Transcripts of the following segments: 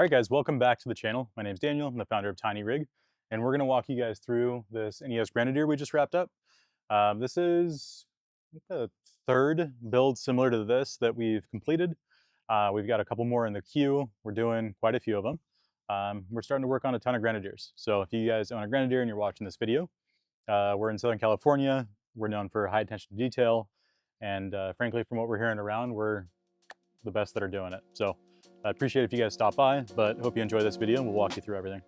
All right, guys, welcome back to the channel. My name is Daniel. I'm the founder of Tiny Rig, and we're going to walk you guys through this Ineos Grenadier we just wrapped up. This is the third build similar to this that we've completed. We've got a couple more in the queue. We're doing quite a few of them. We're starting to work on a ton of Grenadiers. So if you guys own a Grenadier and you're watching this video, we're in Southern California. We're known for high attention to detail. And frankly, from what we're hearing around, we're the best that are doing it. So I appreciate if you guys stop by, but hope you enjoy this video and we'll walk you through everything.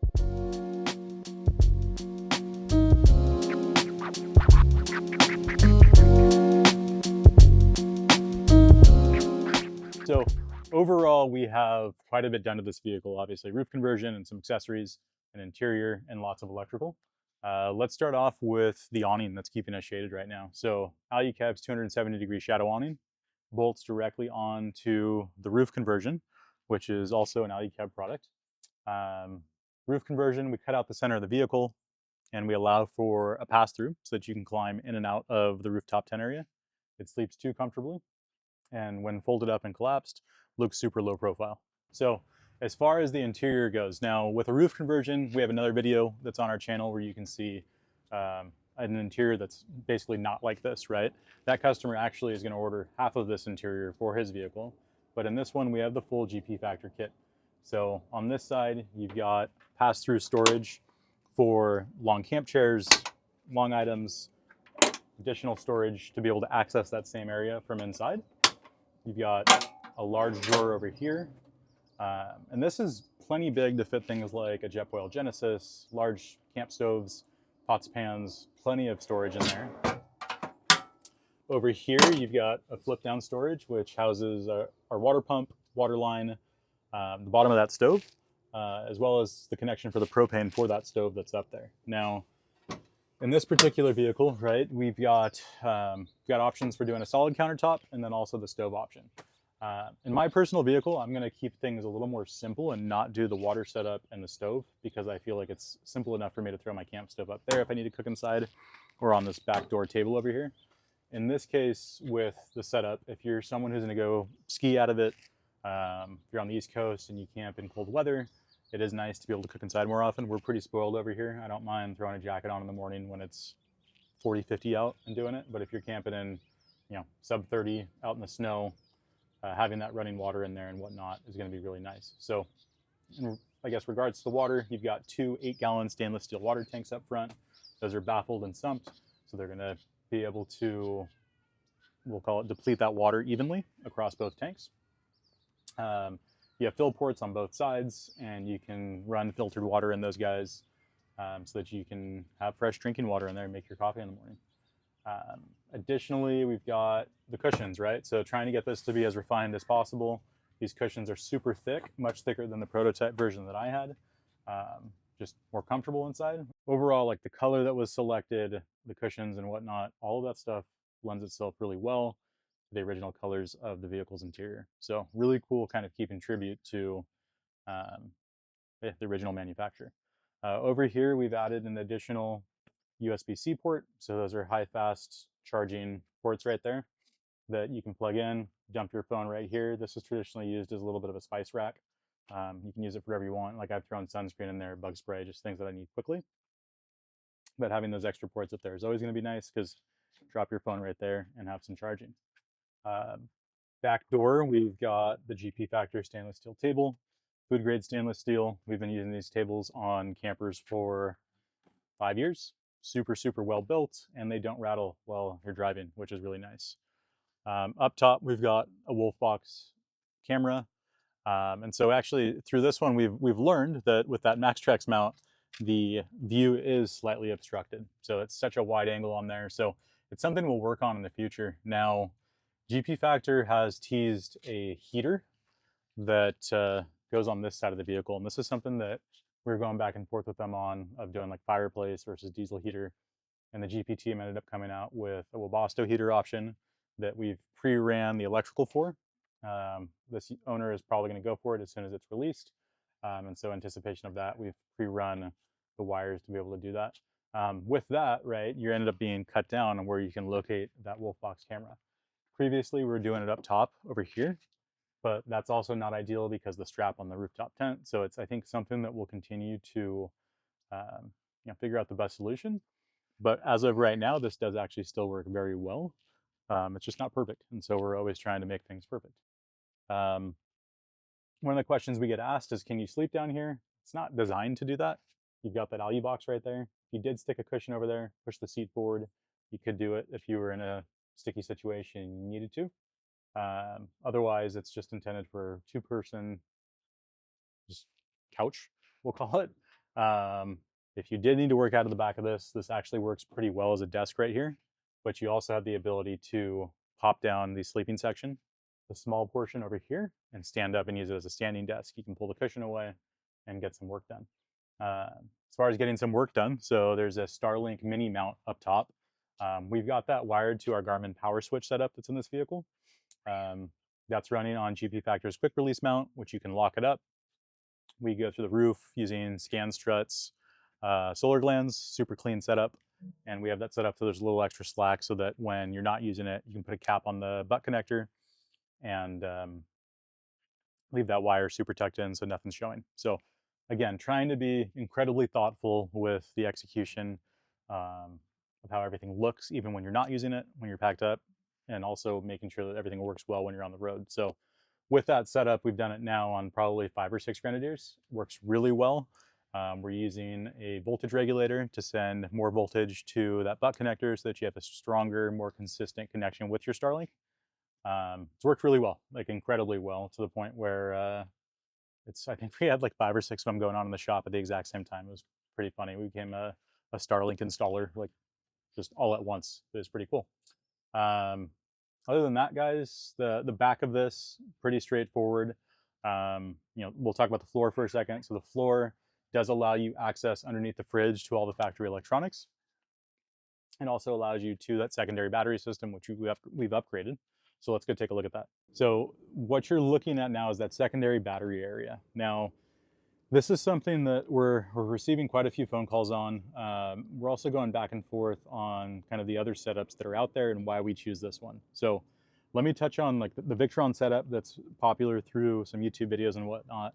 So overall, we have quite a bit done to this vehicle. Obviously, roof conversion and some accessories, an interior, and lots of electrical. Let's start off with the awning that's keeping us shaded right now. So Alu-Cab's 270-degree shadow awning bolts directly onto the roof conversion, which is also an Alu-Cab product. Roof conversion, we cut out the center of the vehicle and we allow for a pass-through so that you can climb in and out of the rooftop tent area. It sleeps too comfortably, and when folded up and collapsed, looks super low profile. So as far as the interior goes, now with a roof conversion, we have another video that's on our channel where you can see an interior that's basically not like this, right? That customer actually is going to order half of this interior for his vehicle, but in this one we have the full GP Factor kit. So on this side, you've got pass-through storage for long camp chairs, long items, additional storage to be able to access that same area from inside. You've got a large drawer over here, and this is plenty big to fit things like a Jetboil Genesis, large camp stoves, pots, pans, plenty of storage in there. Over here, you've got a flip down storage, which houses our water pump, water line, the bottom of that stove, as well as the connection for the propane for that stove that's up there. Now, in this particular vehicle, right, we've got options for doing a solid countertop and then also the stove option. In my personal vehicle, I'm going to keep things a little more simple and not do the water setup and the stove because I feel like it's simple enough for me to throw my camp stove up there if I need to cook inside or on this back door table over here. In this case, with the setup, if you're someone who's going to go ski out of it, if you're on the East Coast and you camp in cold weather, it is nice to be able to cook inside more often. We're pretty spoiled over here. I don't mind throwing a jacket on in the morning when it's 40, 50 out and doing it. But if you're camping in, sub 30 out in the snow, having that running water in there and whatnot is going to be really nice. So in, I guess, regards to the water, you've got two 8-gallon stainless steel water tanks up front. Those are baffled and sumped, so they're going to be able to, we'll call it, deplete that water evenly across both tanks. You have fill ports on both sides, and you can run filtered water in those guys so that you can have fresh drinking water in there and make your coffee in the morning. Additionally, we've got the cushions, right? So trying to get this to be as refined as possible. These cushions are super thick, much thicker than the prototype version that I had. Just more comfortable inside. Overall, like the color that was selected, the cushions and whatnot, all of that stuff lends itself really well to the original colors of the vehicle's interior. So really cool, kind of keeping tribute to the original manufacturer. Over here, we've added an additional USB-C port. So those are high fast charging ports right there that you can plug in, dump your phone right here. This is traditionally used as a little bit of a spice rack. You can use it for whatever you want. Like I've thrown sunscreen in there, bug spray, just things that I need quickly. But having those extra ports up there is always going to be nice because drop your phone right there and have some charging. Back door, we've got the GP Factor stainless steel table, food grade stainless steel. We've been using these tables on campers for 5 years. Super, super well built, and they don't rattle while you're driving, which is really nice. Up top, we've got a Wolfbox camera. And so actually through this one, we've learned that with that MaxTrax mount, the view is slightly obstructed. So it's such a wide angle on there. So it's something we'll work on in the future. Now, GP Factor has teased a heater that goes on this side of the vehicle. And this is something that we were going back and forth with them on, of doing like fireplace versus diesel heater. And the GP team ended up coming out with a Webasto heater option that we've pre-ran the electrical for. This owner is probably going to go for it as soon as it's released. And so in anticipation of that, we've pre-run the wires to be able to do that. With that, right, you ended up being cut down on where you can locate that Wolfbox camera. Previously, we were doing it up top over here. but that's also not ideal because the strap on the rooftop tent. So it's, I think, something that we'll continue to figure out the best solution. But as of right now, this does actually still work very well. It's just not perfect. And so we're always trying to make things perfect. Um, One of the questions we get asked is, can you sleep down here? It's not designed to do that. You've got that Alu box right there. If you did stick a cushion over there, push the seat forward, you could do it if you were in a sticky situation and you needed to. Otherwise, it's just intended for two-person, just couch, we'll call it. If you did need to work out of the back of this, this actually works pretty well as a desk right here, but you also have the ability to pop down the sleeping section, the small portion over here, and stand up and use it as a standing desk. You can pull the cushion away and get some work done. As far as getting some work done, so there's a Starlink mini mount up top. We've got that wired to our Garmin Powerswitch setup that's in this vehicle. That's running on GP Factor's quick release mount, which you can lock it up. We go through the roof using scan struts, solar glands, super clean setup. And we have that set up so there's a little extra slack so that when you're not using it, you can put a cap on the butt connector and leave that wire super tucked in so nothing's showing. So again, trying to be incredibly thoughtful with the execution of how everything looks, even when you're not using it, when you're packed up, and also making sure that everything works well when you're on the road. So with that setup, we've done it now on probably 5 or 6 Grenadiers. Works really well. We're using a voltage regulator to send more voltage to that butt connector so that you have a stronger, more consistent connection with your Starlink. It's worked really well, like incredibly well, to the point where I think we had like 5 or 6 of them going on in the shop at the exact same time. It was pretty funny. We became a Starlink installer, like just all at once. It was pretty cool. Other than that, guys, the back of this, pretty straightforward. We'll talk about the floor for a second. So the floor does allow you access underneath the fridge to all the factory electronics, and also allows you to that secondary battery system, which we've upgraded. So let's go take a look at that. So what you're looking at now is that secondary battery area. Now, this is something that we're receiving quite a few phone calls on. We're also going back and forth on kind of the other setups that are out there and why we choose this one. So let me touch on like the Victron setup that's popular through some YouTube videos and whatnot.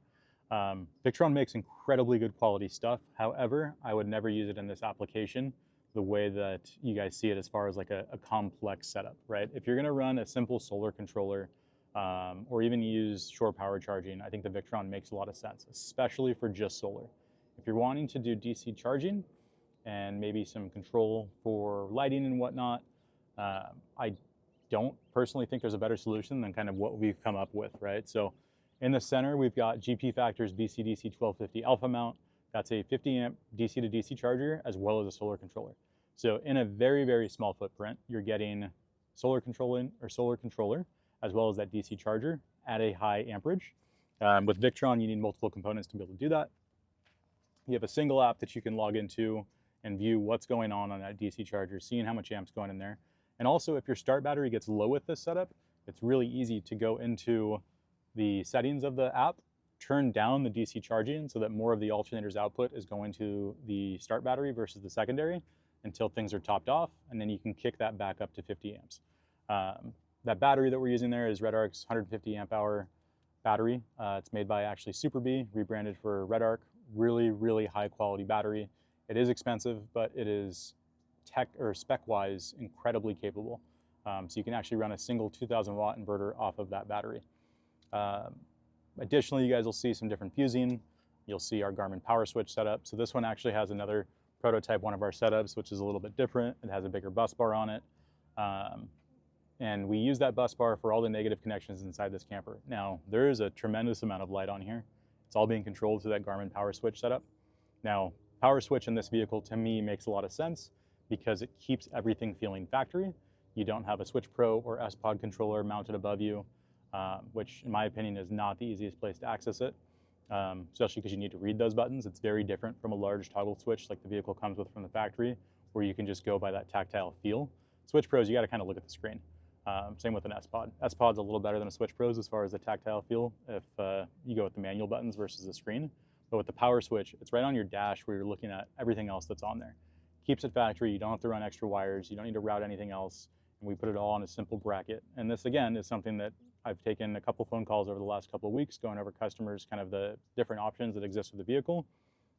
Victron makes incredibly good quality stuff. However, I would never use it in this application the way that you guys see it as far as like a complex setup, right? If you're gonna run a simple solar controller, or even use shore power charging, I think the Victron makes a lot of sense, especially for just solar. If you're wanting to do DC charging and maybe some control for lighting and whatnot, I don't personally think there's a better solution than kind of what we've come up with, right? So in the center, we've got GP Factor's BCDC 1250 alpha mount. That's a 50 amp DC to DC charger as well as a solar controller. So in a very, very small footprint, you're getting solar controller as well as that DC charger at a high amperage. With Victron, you need multiple components to be able to do that. You have a single app that you can log into and view what's going on that DC charger, seeing how much amp's going in there. And also, if your start battery gets low with this setup, it's really easy to go into the settings of the app, turn down the DC charging so that more of the alternator's output is going to the start battery versus the secondary until things are topped off, and then you can kick that back up to 50 amps. That battery that we're using there is Redarc's 150 amp hour battery. It's made by actually Super B, rebranded for Redarc. Really, really high quality battery. It is expensive, but it is tech or spec wise incredibly capable. So you can actually run a single 2000 watt inverter off of that battery. Additionally, you guys will see some different fusing. You'll see our Garmin Powerswitch setup. So this one actually has another prototype one of our setups, which is a little bit different. It has a bigger bus bar on it. And we use that bus bar for all the negative connections inside this camper. Now, there is a tremendous amount of light on here. It's all being controlled through that Garmin Powerswitch setup. Now, Powerswitch in this vehicle, to me, makes a lot of sense because it keeps everything feeling factory. You don't have a Switch Pro or S-Pod controller mounted above you, which in my opinion is not the easiest place to access it, especially because you need to read those buttons. It's very different from a large toggle switch like the vehicle comes with from the factory, where you can just go by that tactile feel. Switch Pros, you got to kind of look at the screen. Same with an S-Pod. S-Pod's a little better than a Switch Pros as far as the tactile feel if you go with the manual buttons versus the screen. But with the Powerswitch, it's right on your dash where you're looking at everything else that's on there. Keeps it factory, you don't have to run extra wires, you don't need to route anything else, and we put it all on a simple bracket. And this, again, is something that I've taken a couple phone calls over the last couple of weeks going over customers, kind of the different options that exist with the vehicle.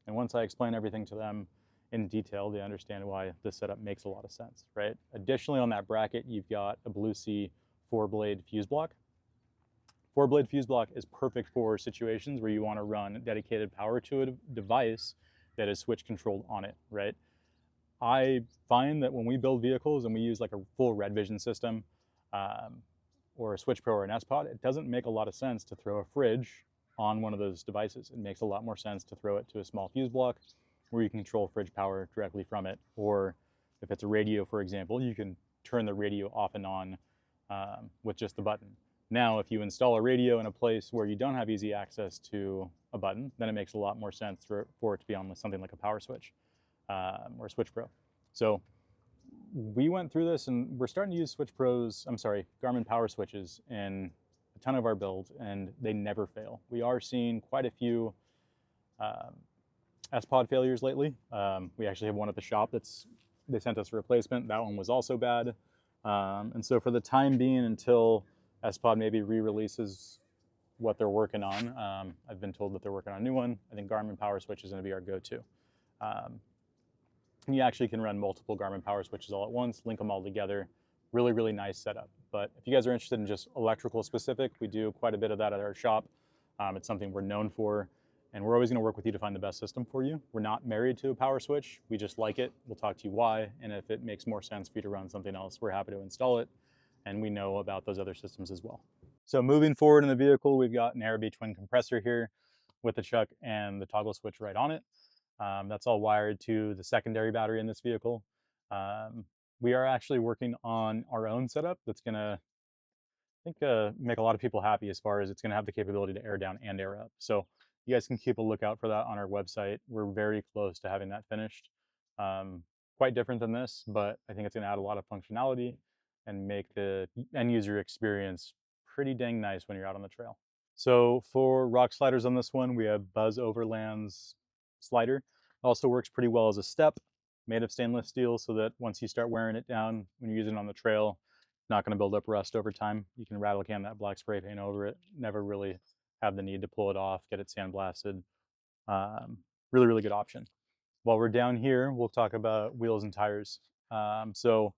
And once I explain everything to them in detail, they understand why this setup makes a lot of sense, right? Additionally, on that bracket, you've got a Blue Sea 4-blade fuse block. 4-blade fuse block is perfect for situations where you want to run dedicated power to a device that is switch controlled on it, right? I find that when we build vehicles and we use like a full Red Vision system or a Switch Pro or an S-Pod, it doesn't make a lot of sense to throw a fridge on one of those devices. It makes a lot more sense to throw it to a small fuse block where you can control fridge power directly from it. Or if it's a radio, for example, you can turn the radio off and on with just the button. Now, if you install a radio in a place where you don't have easy access to a button, then it makes a lot more sense for it to be on something like a power switch or a Switch Pro. So we went through this and we're starting to use Garmin Powerswitches in a ton of our builds, and they never fail. We are seeing quite a few S-Pod failures lately. We actually have one at the shop they sent us a replacement. That one was also bad. And so for the time being, until S-Pod maybe re-releases what they're working on, I've been told that they're working on a new one. I think Garmin Powerswitch is going to be our go-to. You actually can run multiple Garmin Powerswitches all at once, link them all together. Really, really nice setup. But if you guys are interested in just electrical specific, we do quite a bit of that at our shop. It's something we're known for, and we're always going to work with you to find the best system for you. We're not married to a power switch. We just like it. We'll talk to you why, and if it makes more sense for you to run something else, we're happy to install it, and we know about those other systems as well. So moving forward in the vehicle, we've got an Araby twin compressor here with the chuck and the toggle switch right on it. That's all wired to the secondary battery in this vehicle. We are actually working on our own setup that's going to, I think, make a lot of people happy, as far as it's going to have the capability to air down and air up. So you guys can keep a lookout for that on our website. We're very close to having that finished. Quite different than this, but I think it's going to add a lot of functionality and make the end user experience pretty dang nice when you're out on the trail. So for rock sliders on this one, we have Buzz Overland's slider. Also works pretty well as a step, made of stainless steel, so that once you start wearing it down, when you're using it on the trail, it's not going to build up rust over time. You can rattle can that black spray paint over it, never really have the need to pull it off, get it sandblasted. Really, really good option. While we're down here, we'll talk about wheels and tires. So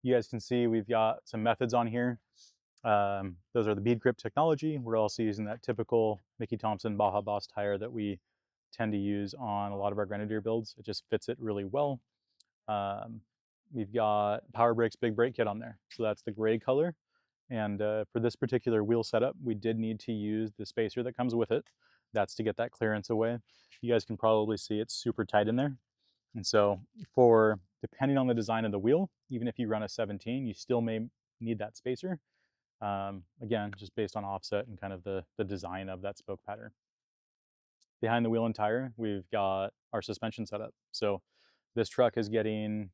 you guys can see we've got some methods on here. Those are the bead grip technology. We're also using that typical Mickey Thompson Baja Boss tire that we tend to use on a lot of our Grenadier builds. It just fits it really well. We've got Power Brakes Big Brake Kit on there. So that's the gray color. And for this particular wheel setup, we did need to use the spacer that comes with it. That's to get that clearance away. You guys can probably see it's super tight in there. And so depending on the design of the wheel, even if you run a 17, you still may need that spacer. Again, just based on offset and kind of the design of that spoke pattern. Behind the wheel and tire, we've got our suspension setup. So this truck is getting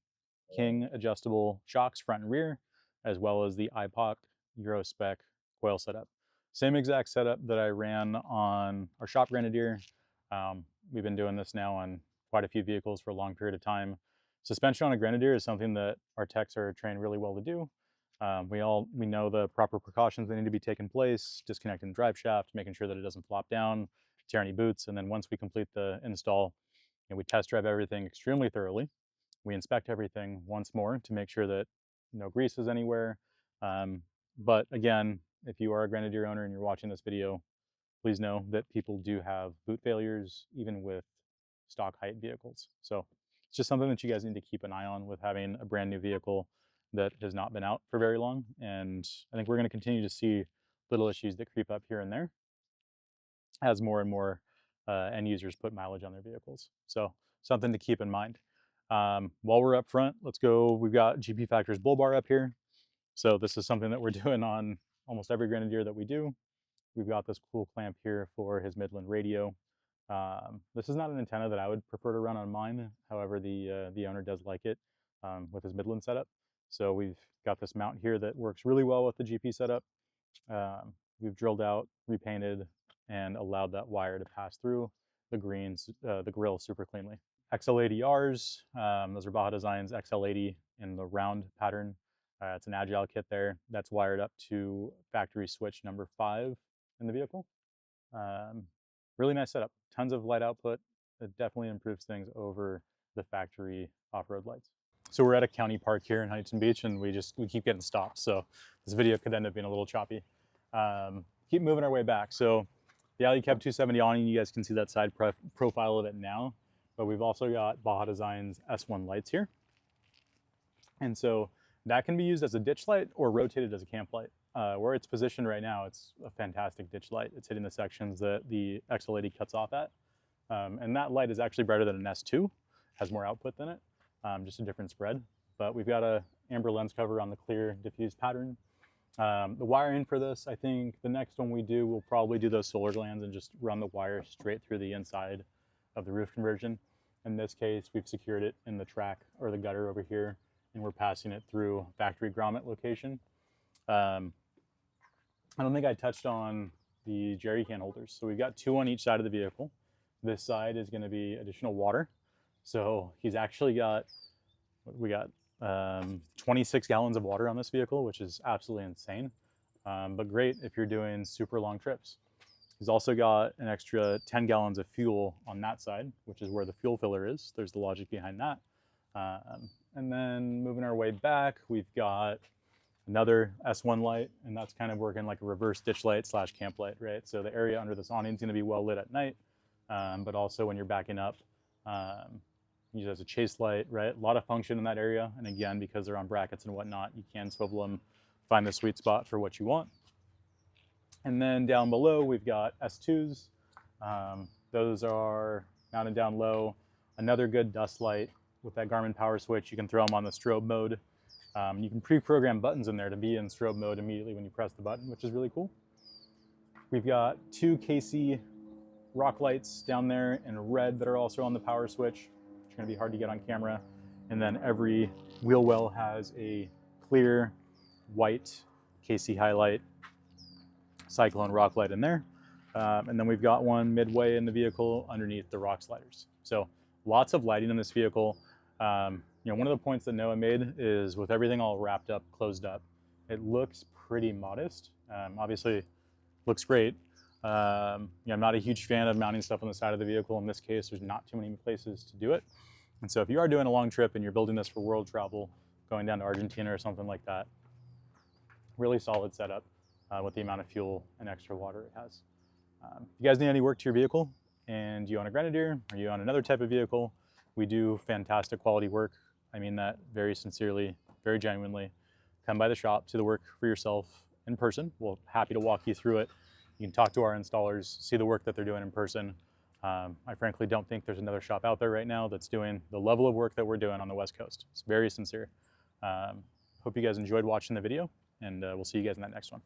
King adjustable shocks front and rear, as well as the IPOC Euro spec coil setup. Same exact setup that I ran on our shop Grenadier. We've been doing this now on quite a few vehicles for a long period of time. Suspension on a Grenadier is something that our techs are trained really well to do. We know the proper precautions that need to be taken place, disconnecting the drive shaft, making sure that it doesn't flop down, tear any boots, and then once we complete the install, we test drive everything extremely thoroughly. We inspect everything once more to make sure that no grease is anywhere. But again, if you are a Grenadier owner and you're watching this video, please know that people do have boot failures, even with stock height vehicles. So it's just something that you guys need to keep an eye on with having a brand new vehicle that has not been out for very long. And I think we're going to continue to see little issues that creep up here and there as more and more end users put mileage on their vehicles. So something to keep in mind. While we're up front, let's go. We've got GP Factor's bull bar up here. So this is something that we're doing on almost every Grenadier that we do. We've got this cool clamp here for his Midland radio. This is not an antenna that I would prefer to run on mine. However, the owner does like it with his Midland setup. So we've got this mount here that works really well with the GP setup. We've drilled out, repainted, and allowed that wire to pass through the grill super cleanly. XL80Rs, those are Baja Designs XL80 in the round pattern. It's an agile kit there that's wired up to factory switch number 5 in the vehicle. Um, really nice setup, tons of light output. It definitely improves things over the factory off-road lights. So we're at a county park here in Huntington Beach, and we keep getting stopped. So this video could end up being a little choppy. Keep moving our way back. So the Alu-Cab 270 awning, you guys can see that side profile of it now, but we've also got Baja Designs S1 lights here. And so that can be used as a ditch light or rotated as a camp light. Where it's positioned right now, it's a fantastic ditch light. It's hitting the sections that the XL80 cuts off at. And that light is actually brighter than an S2, has more output than it, just a different spread. But we've got a amber lens cover on the clear diffuse pattern. The wiring for this, I think the next one we do, we'll probably do those solar glands and just run the wire straight through the inside of the roof conversion. In this case, we've secured it in the track or the gutter over here, and we're passing it through factory grommet location. I don't think I touched on the jerry can holders. So we've got 2 on each side of the vehicle. This side is going to be additional water. So he's actually got, we got 26 gallons of water on this vehicle, which is absolutely insane, but great if you're doing super long trips. He's also got an extra 10 gallons of fuel on that side, which is where the fuel filler is. There's the logic behind that. And then moving our way back, we've got another S1 light, and that's kind of working like a reverse ditch light / camp light, right? So the area under this awning is going to be well lit at night, but also when you're backing up, use it as a chase light, right? A lot of function in that area. And again, because they're on brackets and whatnot, you can swivel them, find the sweet spot for what you want. And then down below, we've got S2s. Those are mounted down low. Another good dust light with that Garmin Powerswitch. You can throw them on the strobe mode. You can pre-program buttons in there to be in strobe mode immediately when you press the button, which is really cool. We've got 2 KC rock lights down there in red that are also on the power switch. It's going to be hard to get on camera. And then every wheel well has a clear white KC highlight cyclone rock light in there. And then we've got one midway in the vehicle underneath the rock sliders. So lots of lighting in this vehicle. One of the points that Noah made is with everything all wrapped up, closed up, it looks pretty modest. Obviously looks great. I'm not a huge fan of mounting stuff on the side of the vehicle. In this case, there's not too many places to do it. And so if you are doing a long trip and you're building this for world travel, going down to Argentina or something like that, really solid setup with the amount of fuel and extra water it has. If you guys need any work to your vehicle and you own a Grenadier or you own another type of vehicle, we do fantastic quality work. I mean that very sincerely, very genuinely. Come by the shop, see the work for yourself in person. We're happy to walk you through it. You can talk to our installers, see the work that they're doing in person. I frankly don't think there's another shop out there right now that's doing the level of work that we're doing on the West Coast. It's very sincere. Hope you guys enjoyed watching the video, and we'll see you guys in that next one.